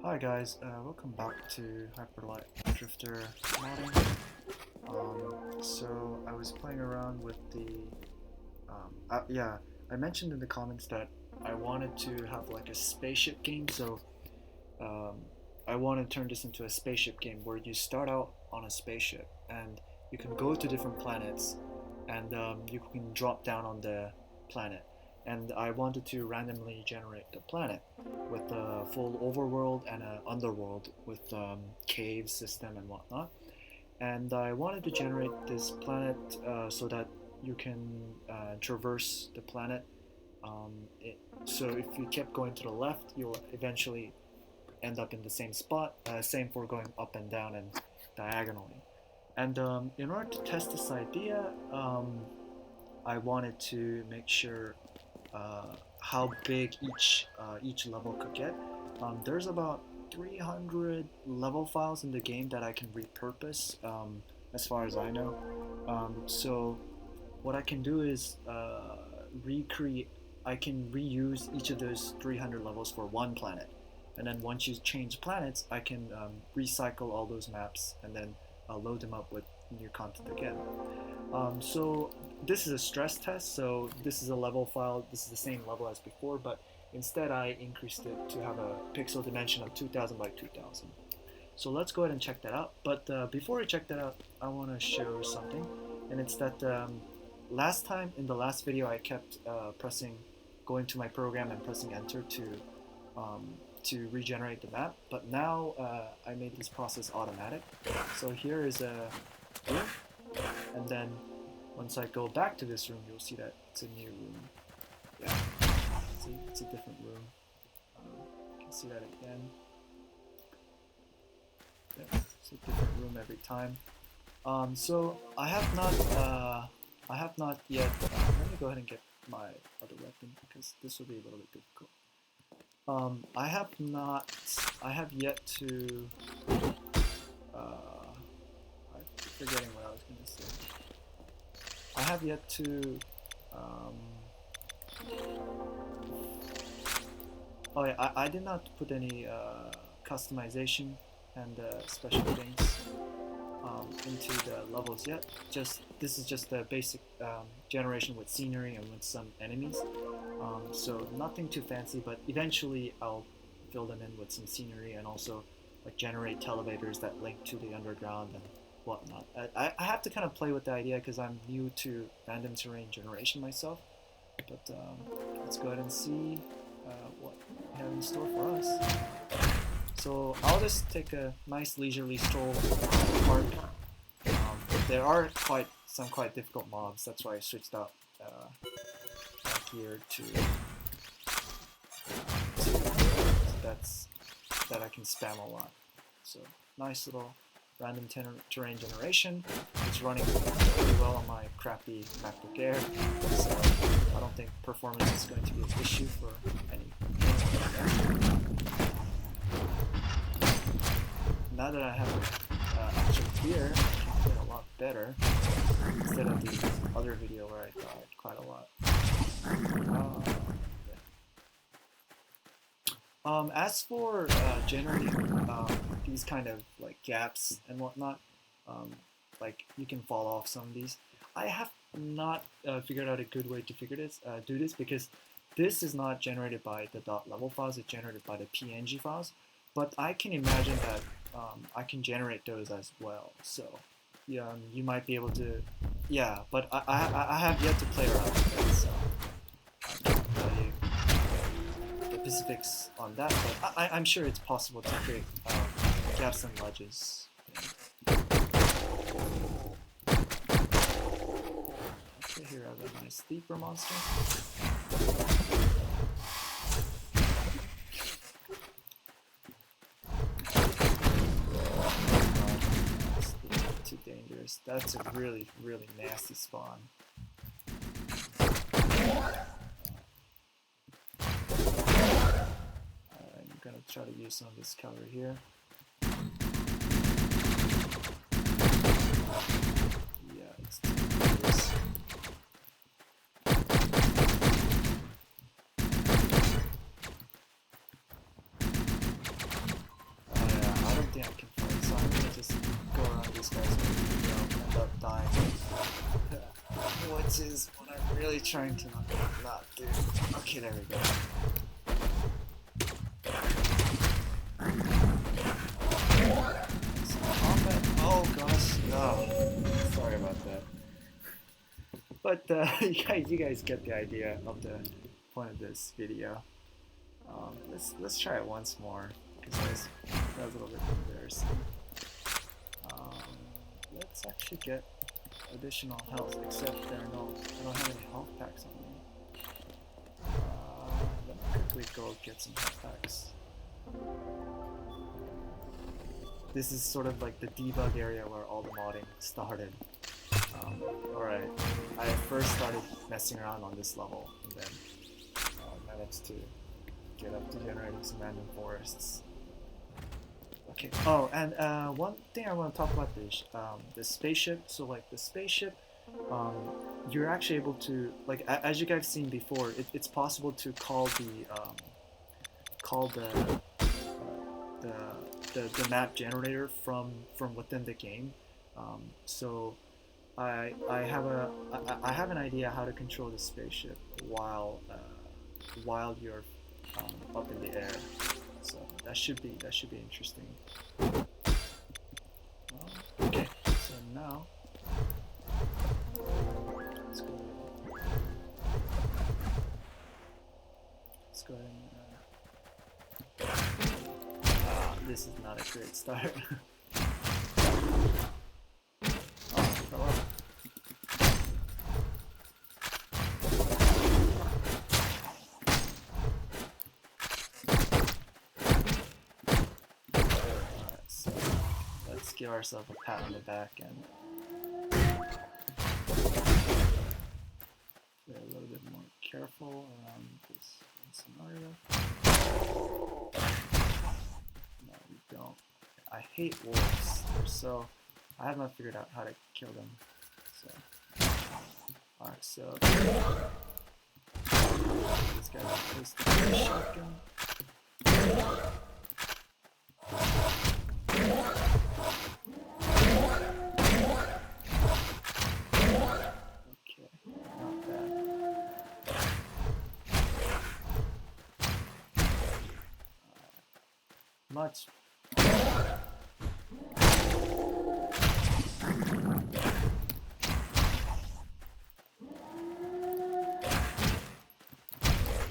Hi guys, welcome back to Hyperlight Drifter modding. So I was playing around with yeah, I mentioned in the comments that I wanted to have like a spaceship game, so um, I want to turn this into a spaceship game where you start out on a spaceship and you can go to different planets and you can drop down on the planet. And I wanted to randomly generate the planet with a full overworld and an underworld with cave system and whatnot. And I wanted to generate this planet so that you can traverse the planet. Um, it, so if you kept going to the left, you'll eventually end up in the same spot. Same for going up and down and diagonally. And in order to test this idea, I wanted to make sure how big each level could get. There's about 300 level files in the game that I can repurpose, as far as I know. So what I can do is recreate. I can reuse each of those 300 levels for one planet, and then once you change planets, I can recycle all those maps and then load them up with new content again. So this is a stress test, so this is a level file, this is the same level as before, but instead I increased it to have a pixel dimension of 2000 by 2000. So let's go ahead and check that out, but before I check that out, I want to show something, and it's that last time, in the last video, I kept going to my program and pressing enter to regenerate the map, but now I made this process automatic. So here is a room, and then once I go back to this room, you'll see that it's a new room. Yeah, see, it's a different room. You can see that again. Yeah, it's a different room every time. So I have not yet. Let me go ahead and get my other weapon because this will be a little bit difficult. I have yet to. I'm forgetting what I was going to say. I have yet to. Oh yeah, I did not put any customization and special things into the levels yet. This is just a basic generation with scenery and with some enemies. So nothing too fancy, but eventually I'll fill them in with some scenery and also like generate elevators that link to the underground and whatnot. I have to kind of play with the idea because I'm new to random terrain generation myself. But let's go ahead and see what we have in store for us. So I'll just take a nice leisurely stroll around the park. There are some quite difficult mobs. That's why I switched out gear to that I can spam a lot. So nice little random terrain generation. It's running pretty well on my crappy MacBook Air, so I don't think performance is going to be an issue for any. Now that I have actual gear, I can play a lot better instead of the other video where I died quite a lot. As for generating these kind of like gaps and whatnot, like you can fall off some of these. I have not figured out a good way to do this because this is not generated by the .level files, it's generated by the PNG files. But I can imagine that I can generate those as well. So yeah, you might be able to, yeah. But I have yet to play around with it, so I can't tell you the specifics on that. But I'm sure it's possible to create gaps and ledges. Okay, here I have a nice sleeper monster. Too dangerous. That's a really, really nasty spawn. I'm gonna try to use some of this cover here. Yeah, it's too dangerous. just go around these guys and end up dying. Which is what I'm really trying to not do. Okay, there we go. Oh gosh, no. Sorry about that. But you guys get the idea of the point of this video. Let's try it once more because that was a little bit embarrassing. Let's actually get additional health, except I don't have any health packs on me. Let me quickly go get some health packs. This is sort of like the debug area where all the modding started. Alright, I first started messing around on this level, and then managed to get up to generating some random forests. Okay. Oh, and one thing I want to talk about is the spaceship. So like the spaceship, you're actually able to, like as you guys seen before, it's possible to call the map generator from within the game. So I have an idea how to control the spaceship while you're up in the air. So that should be interesting. Okay, so now let's go ahead and this is not a great start. Oh, hello. Give ourselves a pat on the back and be a little bit more careful around this scenario. No, we don't. I hate wolves. I have not figured out how to kill them. So, alright, so this guy plays the shotgun. Much.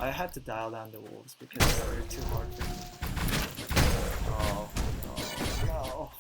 I had to dial down the wolves because they're too hard for me. Oh, no.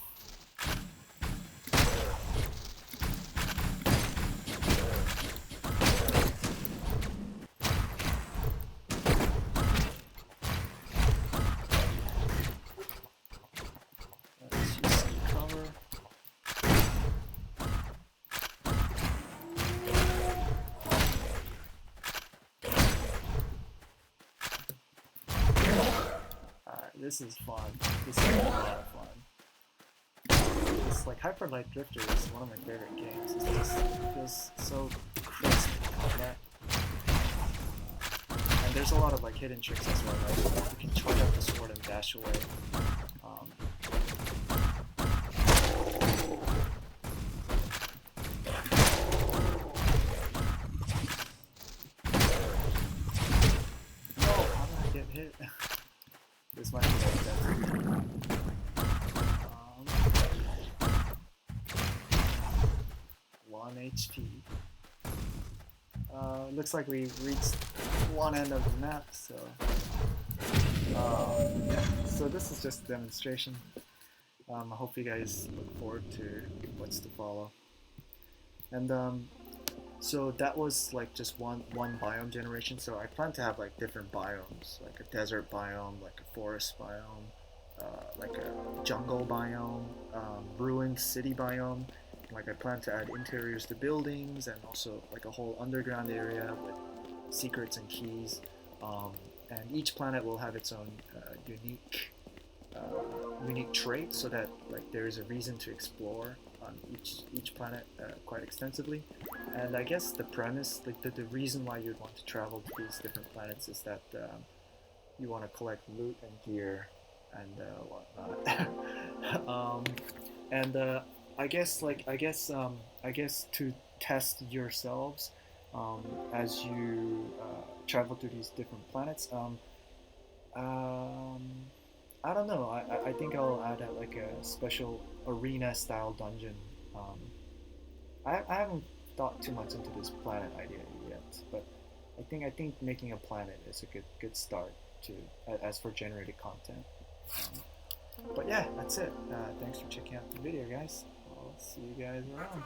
This is fun. This is a lot of fun. It's like Hyper Light Drifter is one of my favorite games. It feels so crisp in combat. And there's a lot of like hidden tricks as well. Like you can charge up the sword and dash away. No, how did I get hit? This might be like that. 1 HP. Looks like we reached one end of the map, so yeah. So this is just a demonstration. I hope you guys look forward to what's to follow. And so that was like just one biome generation. So I plan to have like different biomes, like a desert biome, like a forest biome, like a jungle biome, ruined city biome. Like I plan to add interiors to buildings and also like a whole underground area with secrets and keys. And each planet will have its own unique trait, so that like there is a reason to explore on each planet quite extensively. And I guess the premise, like the reason why you'd want to travel to these different planets is that you want to collect loot and gear and whatnot. And I guess to test yourselves as you travel to these different planets. Um, I don't know. I think I'll add like a special arena style dungeon. Um, I haven't thought too much into this planet idea yet, but I think making a planet is a good start to as for generated content. Um, but yeah, that's it. Thanks for checking out the video, guys. I'll see you guys around.